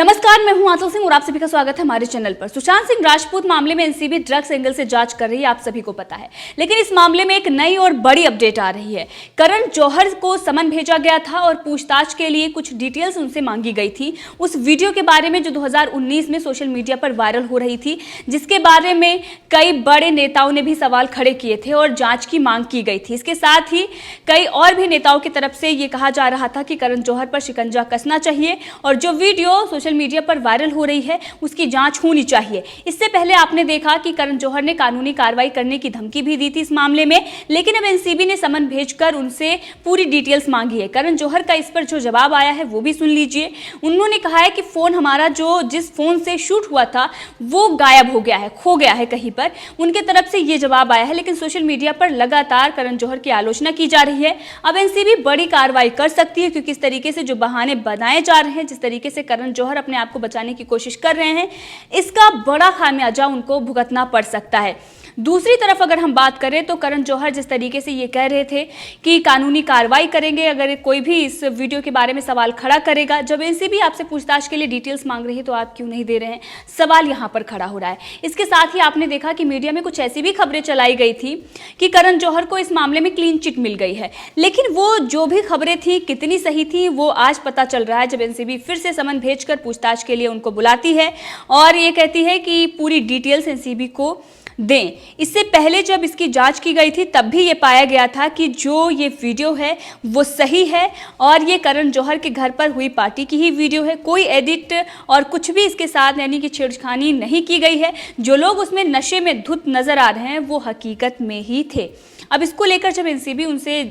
नमस्कार, मैं हूं आंचल सिंह और आप सभी का स्वागत है हमारे चैनल पर। सुशांत सिंह राजपूत मामले में एनसीबी ड्रग्स एंगल से जांच कर रही है, आप सभी को पता है। लेकिन इस मामले में एक नई और बड़ी अपडेट आ रही है। करण जौहर को समन भेजा गया था और पूछताछ के लिए कुछ डिटेल्स उनसे मांगी गई थी। उस वीडियो के बारे में जो 2019 में सोशल मीडिया पर वायरल हो रही थी, जिसके बारे में कई बड़े नेताओं ने भी सवाल खड़े किए थे और जांच की मांग की गई थी। इसके साथ ही कई और भी नेताओं की तरफ से ये कहा जा रहा था कि करण जौहर पर शिकंजा कसना चाहिए और जो वीडियो सोशल मीडिया पर वायरल हो रही है उसकी जांच होनी चाहिए। इससे पहले आपने देखा कि करण जौहर ने कानूनी कार्रवाई करने की धमकी भी दी थी इस मामले में, लेकिन अब एनसीबी ने समन भेजकर उनसे पूरी डिटेल्स मांगी है। करण जौहर का इस पर जो जवाब आया है वो भी सुन लीजिए। उन्होंने कहा है कि फोन हमारा जिस फोन से शूट हुआ था वो गायब हो गया है, खो गया है कहीं पर। उनके तरफ से ये जवाब आया है, लेकिन सोशल मीडिया पर लगातार करण जौहर की आलोचना की जा रही है। अब एनसीबी बड़ी कार्रवाई कर सकती है, क्योंकि इस तरीके से जो बहाने बनाए जा रहे हैं, जिस तरीके से करण जौहर अपने आप को बचाने की कोशिश कर रहे हैं, इसका बड़ा खामियाजा उनको भुगतना पड़ सकता है। दूसरी तरफ अगर हम बात करें तो करण जौहर जिस तरीके से ये कह रहे थे कि कानूनी कार्रवाई करेंगे अगर कोई भी इस वीडियो के बारे में सवाल खड़ा करेगा, जब एनसीबी आपसे पूछताछ के लिए डिटेल्स मांग रही है तो आप क्यों नहीं दे रहे हैं, सवाल यहां पर खड़ा हो रहा है। इसके साथ ही आपने देखा कि मीडिया में कुछ ऐसी भी खबरें चलाई गई थी कि करण जौहर को इस मामले में क्लीन चिट मिल गई है, लेकिन वो जो भी खबरें थी कितनी सही थी वो आज पता चल रहा है, जब एनसीबी फिर से समन भेजकर पूछताछ के लिए उनको बुलाती है और ये कहती है कि पूरी डिटेल्स एनसीबी को दें। इससे पहले जब इसकी जांच की गई थी तब भी ये पाया गया था कि जो ये वीडियो है वो सही है और ये करण जौहर के घर पर हुई पार्टी की ही वीडियो है। कोई एडिट और कुछ भी इसके साथ यानी कि छेड़खानी नहीं की गई है। जो लोग उसमें नशे में धुत नजर आ रहे हैं वो हकीकत में ही थे। अब इसको लेकर जब एनसीबी उनसे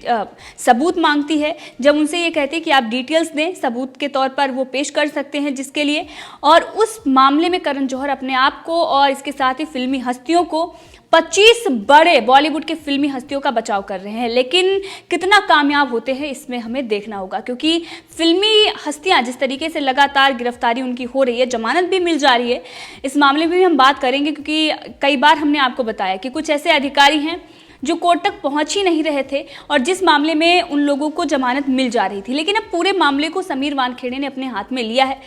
सबूत मांगती है, जब उनसे ये कहती है कि आप डिटेल्स दें, सबूत के तौर पर वो पेश कर सकते हैं जिसके लिए, और उस मामले में करण जौहर अपने आप को और इसके साथ ही फिल्मी हस्तियों को 25 बड़े बॉलीवुड के फिल्मी हस्तियों का बचाव कर रहे हैं। लेकिन कितना कामयाब होते हैं इसमें हमें देखना होगा, क्योंकि फिल्मी हस्तियां जिस तरीके से लगातार गिरफ्तारी उनकी हो रही है, जमानत भी मिल जा रही है, इस मामले में भी हम बात करेंगे, क्योंकि कई बार हमने आपको बताया कि कुछ ऐसे अधिकारी हैं जो कोर्ट तक पहुंच ही नहीं रहे थे और जिस मामले में उन लोगों को जमानत मिल जा रही थी। लेकिन अब पूरे मामले को समीर वानखेड़े ने अपने हाथ में लिया है।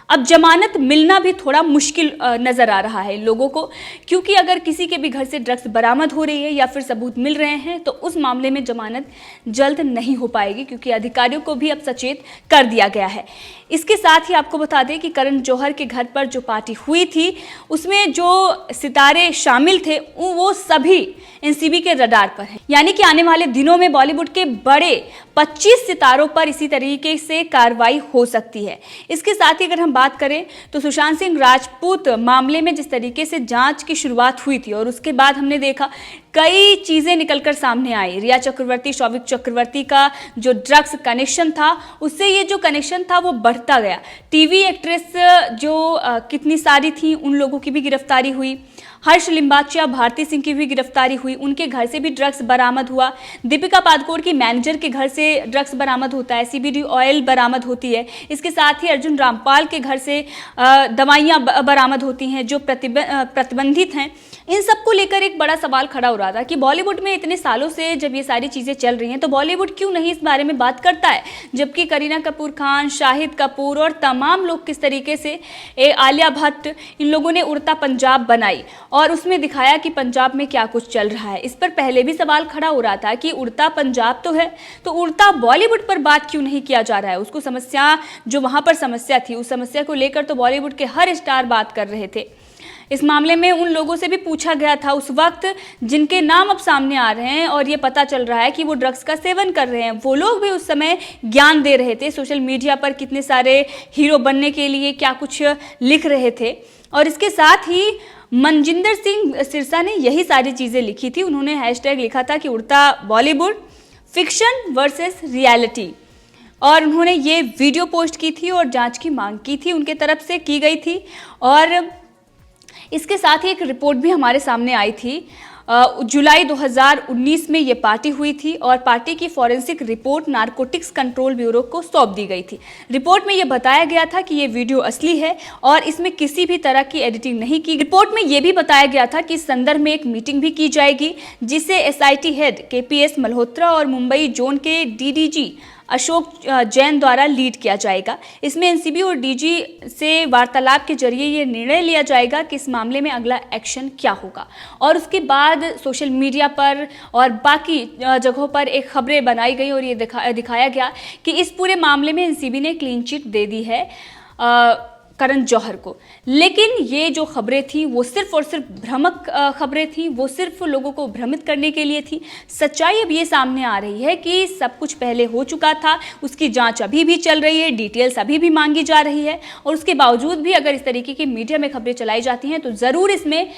अब जमानत मिलना भी थोड़ा मुश्किल नजर आ रहा है लोगों को, क्योंकि अगर किसी के भी घर से ड्रग्स बरामद हो रही है या फिर सबूत मिल रहे हैं तो उस मामले में जमानत जल्द नहीं हो पाएगी, क्योंकि अधिकारियों को भी अब सचेत कर दिया गया है। इसके साथ ही आपको बता दें कि करण जौहर के घर पर जो पार्टी हुई थी उसमें जो सितारे शामिल थे वो सभी एनसीबी के रडार पर हैं। यानी कि आने वाले दिनों में बॉलीवुड के बड़े 25 सितारों पर इसी तरीके से कार्रवाई हो सकती है। इसके साथ ही अगर हम बात करें तो सुशांत सिंह राजपूत मामले में जिस तरीके से जांच की शुरुआत हुई थी और उसके बाद हमने देखा कई चीजें निकलकर सामने आई। रिया चक्रवर्ती, शौविक चक्रवर्ती का जो ड्रग्स कनेक्शन था, उससे ये जो कनेक्शन था वो बढ़ता गया। टीवी एक्ट्रेस जो कितनी सारी थी उन लोगों की भी गिरफ्तारी हुई। हर्ष लिम्बाचिया, भारती सिंह की भी गिरफ्तारी हुई, उनके घर से भी ड्रग्स बरामद हुआ। दीपिका पादुकोण की मैनेजर के घर से ड्रग्स बरामद होता है, सीबीडी ऑयल बरामद होती है। इसके साथ ही अर्जुन रामपाल के घर से दवाइयाँ बरामद होती हैं जो प्रतिबंधित हैं। इन सबको लेकर एक बड़ा सवाल खड़ा हो रहा था कि बॉलीवुड में इतने सालों से जब ये सारी चीज़ें चल रही हैं तो बॉलीवुड क्यों नहीं इस बारे में बात करता है, जबकि करीना कपूर खान, शाहिद कपूर और तमाम लोग किस तरीके से, आलिया भट्ट, इन लोगों ने उड़ता पंजाब बनाई और उसमें दिखाया कि पंजाब में क्या कुछ चल रहा है। इस पर पहले भी सवाल खड़ा हो रहा था कि उड़ता पंजाब तो है, तो उड़ता बॉलीवुड पर बात क्यों नहीं किया जा रहा है। उसको समस्या, जो वहाँ पर समस्या थी, उस समस्या को लेकर तो बॉलीवुड के हर स्टार बात कर रहे थे। इस मामले में उन लोगों से भी पूछा गया था उस वक्त जिनके नाम अब सामने आ रहे हैं और ये पता चल रहा है कि वो ड्रग्स का सेवन कर रहे हैं। वो लोग भी उस समय ज्ञान दे रहे थे, सोशल मीडिया पर कितने सारे हीरो बनने के लिए क्या कुछ लिख रहे थे। और इसके साथ ही मनजिंदर सिंह सिरसा ने यही सारी चीज़ें लिखी थी। उन्होंने हैशटैग लिखा था कि उड़ता बॉलीवुड, फिक्शन वर्सेस रियलिटी, और उन्होंने ये वीडियो पोस्ट की थी और जांच की मांग की थी, उनके तरफ से की गई थी। और इसके साथ ही एक रिपोर्ट भी हमारे सामने आई थी। जुलाई 2019 में ये पार्टी हुई थी और पार्टी की forensic report narcotics control bureau को सौंप दी गई थी। रिपोर्ट में ये बताया गया था कि ये वीडियो असली है और इसमें किसी भी तरह की एडिटिंग नहीं की। रिपोर्ट में ये भी बताया गया था कि इस संदर्भ में एक मीटिंग भी की जाएगी जिसे एसआईटी हेड केपीएस मल्होत्रा और मुंबई जोन के डीडीजी अशोक जैन द्वारा लीड किया जाएगा। इसमें एनसीबी और डीजी से वार्तालाप के जरिए ये निर्णय लिया जाएगा कि इस मामले में अगला एक्शन क्या होगा, और उसके बाद सोशल मीडिया पर और बाकी जगहों पर एक खबरें बनाई गई और ये दिखाया गया कि इस पूरे मामले में एनसीबी ने क्लीन चिट दे दी है करण जौहर को। लेकिन ये जो खबरें थी वो सिर्फ और सिर्फ भ्रामक खबरें थी, वो सिर्फ लोगों को भ्रमित करने के लिए थी। सच्चाई अब ये सामने आ रही है कि सब कुछ पहले हो चुका था, उसकी जांच अभी भी चल रही है, डिटेल्स अभी भी मांगी जा रही है, और उसके बावजूद भी अगर इस तरीके की मीडिया में खबरें चलाई जाती हैं तो ज़रूर इसमें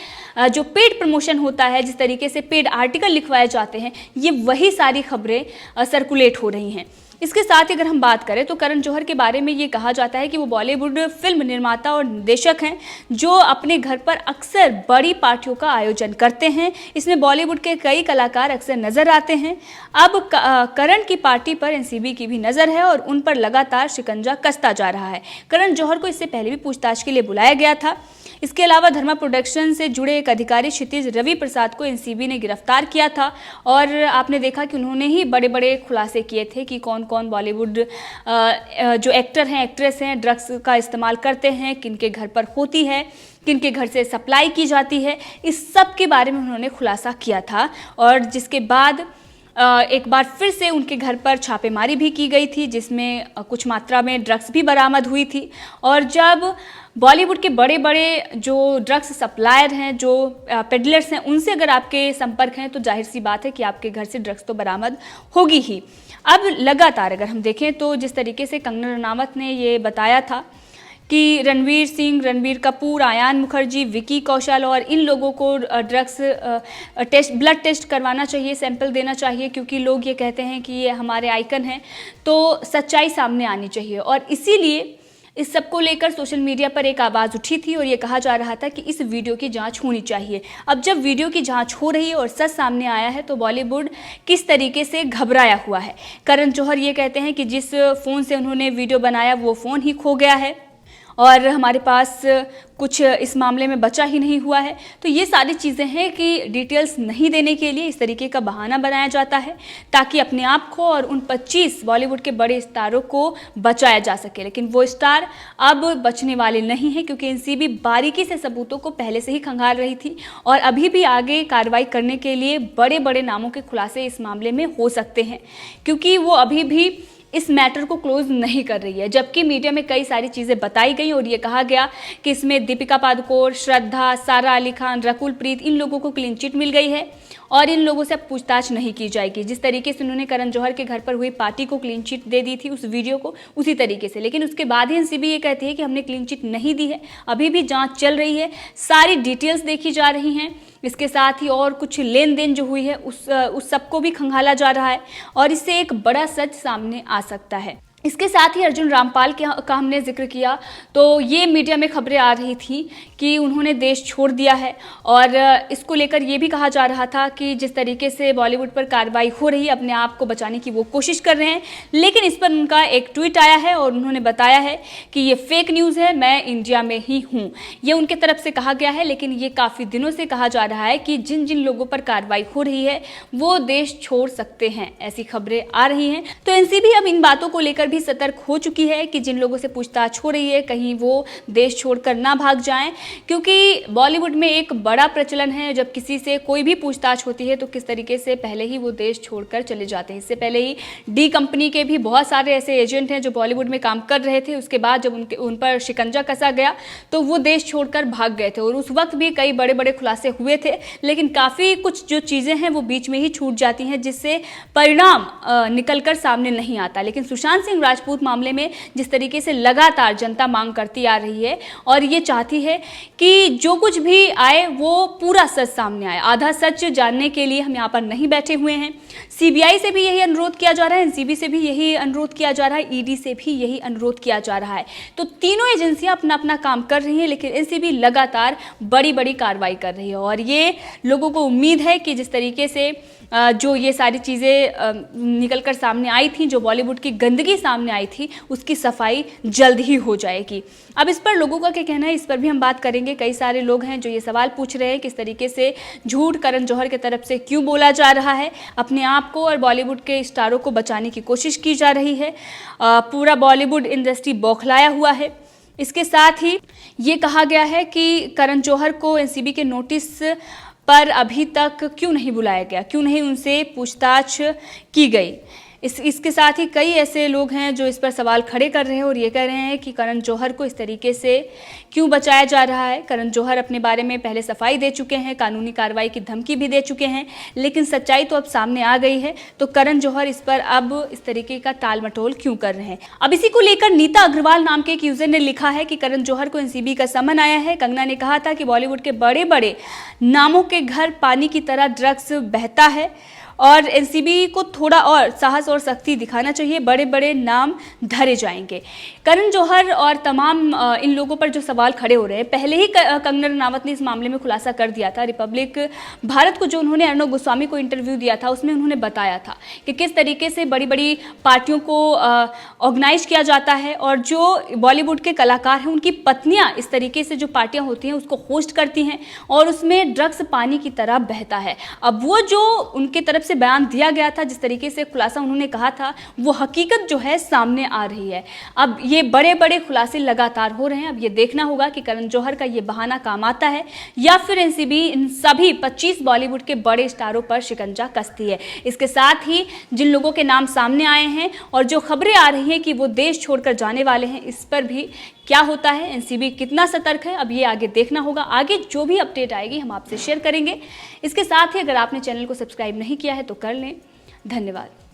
जो पेड प्रमोशन होता है, जिस तरीके से पेड आर्टिकल लिखवाए जाते हैं, ये वही सारी खबरें सर्कुलेट हो रही हैं। इसके साथ ही अगर हम बात करें तो करण जौहर के बारे में ये कहा जाता है कि वो बॉलीवुड फिल्म निर्माता और निर्देशक हैं जो अपने घर पर अक्सर बड़ी पार्टियों का आयोजन करते हैं। इसमें बॉलीवुड के कई कलाकार अक्सर नजर आते हैं। अब करण की पार्टी पर एनसीबी की भी नज़र है और उन पर लगातार शिकंजा कसता जा रहा है। करण जौहर को इससे पहले भी पूछताछ के लिए बुलाया गया था। इसके अलावा धर्मा प्रोडक्शन से जुड़े एक अधिकारी क्षितिज रवि प्रसाद को एनसीबी ने गिरफ्तार किया था, और आपने देखा कि उन्होंने ही बड़े बड़े खुलासे किए थे कि कौन कौन बॉलीवुड जो एक्टर हैं, एक्ट्रेस हैं, ड्रग्स का इस्तेमाल करते हैं, किनके घर पर होती है, किनके घर से सप्लाई की जाती है। इस सब के बारे में उन्होंने खुलासा किया था, और जिसके बाद एक बार फिर से उनके घर पर छापेमारी भी की गई थी, जिसमें कुछ मात्रा में ड्रग्स भी बरामद हुई थी। और जब बॉलीवुड के बड़े बड़े जो ड्रग्स सप्लायर हैं, जो पेडलर्स हैं, उनसे अगर आपके संपर्क हैं तो जाहिर सी बात है कि आपके घर से ड्रग्स तो बरामद होगी ही। अब लगातार अगर हम देखें तो जिस तरीके से कंगना रनावत ने ये बताया था कि रणवीर सिंह, रणबीर कपूर, आयान मुखर्जी, विकी कौशल और इन लोगों को ड्रग्स टेस्ट, ब्लड टेस्ट करवाना चाहिए, सैंपल देना चाहिए, क्योंकि लोग ये कहते हैं कि ये हमारे आइकन हैं, तो सच्चाई सामने आनी चाहिए। और इसीलिए इस सब को लेकर सोशल मीडिया पर एक आवाज़ उठी थी और ये कहा जा रहा था कि इस वीडियो की जांच होनी चाहिए। अब जब वीडियो की जांच हो रही है और सच सामने आया है तो बॉलीवुड किस तरीके से घबराया हुआ है। करण जौहर ये कहते हैं कि जिस फ़ोन से उन्होंने वीडियो बनाया वो फ़ोन ही खो गया है और हमारे पास कुछ इस मामले में बचा ही नहीं हुआ है। तो ये सारी चीज़ें हैं कि डिटेल्स नहीं देने के लिए इस तरीके का बहाना बनाया जाता है ताकि अपने आप को और उन 25 बॉलीवुड के बड़े स्टारों को बचाया जा सके। लेकिन वो स्टार अब बचने वाले नहीं हैं, क्योंकि एनसीबी बारीकी से सबूतों को पहले से ही खंगाल रही थी और अभी भी आगे कार्रवाई करने के लिए बड़े बड़े नामों के खुलासे इस मामले में हो सकते हैं, क्योंकि वो अभी भी इस मैटर को क्लोज नहीं कर रही है। जबकि मीडिया में कई सारी चीज़ें बताई गई और ये कहा गया कि इसमें दीपिका पादुकोण, श्रद्धा, सारा अली खान, रकुल प्रीत, इन लोगों को क्लीन चिट मिल गई है और इन लोगों से अब पूछताछ नहीं की जाएगी। जिस तरीके से उन्होंने करण जौहर के घर पर हुई पार्टी को क्लीन चिट दे दी थी, उस वीडियो को, उसी तरीके से। लेकिन उसके बाद ही एनसीबी ये कहती है कि हमने क्लीन चिट नहीं दी है, अभी भी जांच चल रही है, सारी डिटेल्स देखी जा रही हैं। इसके साथ ही और कुछ लेन देन जो हुई है उस सबको भी खंगाला जा रहा है और इससे एक बड़ा सच सामने आ सकता है। इसके साथ ही अर्जुन रामपाल का हमने जिक्र किया तो ये मीडिया में खबरें आ रही थी कि उन्होंने देश छोड़ दिया है और इसको लेकर ये भी कहा जा रहा था कि जिस तरीके से बॉलीवुड पर कार्रवाई हो रही है, अपने आप को बचाने की वो कोशिश कर रहे हैं। लेकिन इस पर उनका एक ट्वीट आया है और उन्होंने बताया है कि ये फेक न्यूज़ है, मैं इंडिया में ही हूँ। ये उनके तरफ से कहा गया है, लेकिन ये काफ़ी दिनों से कहा जा रहा है कि जिन जिन लोगों पर कार्रवाई हो रही है वो देश छोड़ सकते हैं, ऐसी खबरें आ रही हैं। तो एनसीबी अब इन बातों को लेकर भी सतर्क हो चुकी है कि जिन लोगों से पूछताछ हो रही है कहीं वो देश छोड़कर ना भाग जाएं, क्योंकि बॉलीवुड में एक बड़ा प्रचलन है जब किसी से कोई भी पूछताछ होती है तो किस तरीके से पहले ही वो देश छोड़कर चले जाते हैं। इससे पहले ही डी कंपनी के भी बहुत सारे ऐसे एजेंट हैं जो बॉलीवुड में काम कर रहे थे, उसके बाद जब उन पर शिकंजा कसा गया तो वो देश छोड़कर भाग गए थे और उस वक्त भी कई बड़े बड़े खुलासे हुए थे, लेकिन काफ़ी कुछ जो चीज़ें हैं वो बीच में ही छूट जाती हैं जिससे परिणाम निकलकर सामने नहीं आता। लेकिन सुशांत सिंह राजपूत मामले में जिस तरीके से लगातार जनता मांग करती आ रही है और ये चाहती है कि जो कुछ भी आए वो पूरा सच सामने आए, आधा सच जानने के लिए हम यहाँ पर नहीं बैठे हुए हैं। सीबीआई से भी यही अनुरोध किया जा रहा है, एनसीबी से भी यही अनुरोध किया जा रहा है, ईडी से भी यही अनुरोध किया जा रहा है। तो तीनों एजेंसियां अपना अपना काम कर रही हैं, लेकिन एनसीबी लगातार बड़ी बड़ी कार्रवाई कर रही है और ये लोगों को उम्मीद है कि जिस तरीके से जो ये सारी चीज़ें निकल कर सामने आई थी, जो बॉलीवुड की गंदगी सामने आई थी उसकी सफाई जल्द ही हो जाएगी। अब इस पर लोगों का क्या कहना है, इस पर भी हम बात करेंगे। कई सारे लोग हैं जो ये सवाल पूछ रहे हैं किस तरीके से झूठ करण जौहर की तरफ से क्यों बोला जा रहा है, अपने आप को और बॉलीवुड के स्टारों को बचाने की कोशिश की जा रही है। पूरा बॉलीवुड इंडस्ट्री बौखलाया हुआ है। इसके साथ ही ये कहा गया है कि करण जौहर को एनसीबी के नोटिस पर अभी तक क्यों नहीं बुलाया गया, क्यों नहीं उनसे पूछताछ की गई। इसके साथ ही कई ऐसे लोग हैं जो इस पर सवाल खड़े कर रहे हैं और ये कह रहे हैं कि करण जौहर को इस तरीके से क्यों बचाया जा रहा है। करण जौहर अपने बारे में पहले सफाई दे चुके हैं, कानूनी कार्रवाई की धमकी भी दे चुके हैं, लेकिन सच्चाई तो अब सामने आ गई है। तो करण जौहर इस पर अब इस तरीके का टाल मटोल क्यों कर रहे हैं। अब इसी को लेकर नीता अग्रवाल नाम के एक यूजर ने लिखा है कि करण जौहर को एनसीबी का समन आया है। कंगना ने कहा था कि बॉलीवुड के बड़े बड़े नामों के घर पानी की तरह ड्रग्स बहता है और एनसीबी को थोड़ा और साहस और सख्ती दिखाना चाहिए, बड़े बड़े नाम धरे जाएंगे। करण जौहर और तमाम इन लोगों पर जो सवाल खड़े हो रहे हैं, पहले ही कंगना रनावत ने इस मामले में खुलासा कर दिया था। रिपब्लिक भारत को जो उन्होंने अर्णव गोस्वामी को इंटरव्यू दिया था उसमें उन्होंने बताया था कि किस तरीके से बड़ी बड़ी पार्टियों को ऑर्गेनाइज किया जाता है और जो बॉलीवुड के कलाकार हैं उनकी पत्नियां इस तरीके से जो पार्टियां होती हैं उसको होस्ट करती हैं और उसमें ड्रग्स पानी की तरह बहता है। अब वो जो उनके तरफ से बयान दिया गया था, जिस तरीके से खुलासा उन्होंने कहा था, वो हकीकत जो है सामने आ रही है। अब ये बड़े बड़े खुलासे लगातार हो रहे हैं। अब ये देखना होगा कि करण जौहर का ये बहाना काम आता है या फिर एनसीबी इन सभी 25 बॉलीवुड के बड़े स्टारों पर शिकंजा कसती है। इसके साथ ही जिन लोगों के नाम सामने आए हैं और जो खबरें आ रही हैं कि वो देश छोड़कर जाने वाले हैं, इस पर भी क्या होता है, एनसीबी कितना सतर्क है, अब ये आगे देखना होगा। आगे जो भी अपडेट आएगी हम आपसे शेयर करेंगे। इसके साथ ही अगर आपने चैनल को सब्सक्राइब नहीं किया है तो कर लें। धन्यवाद।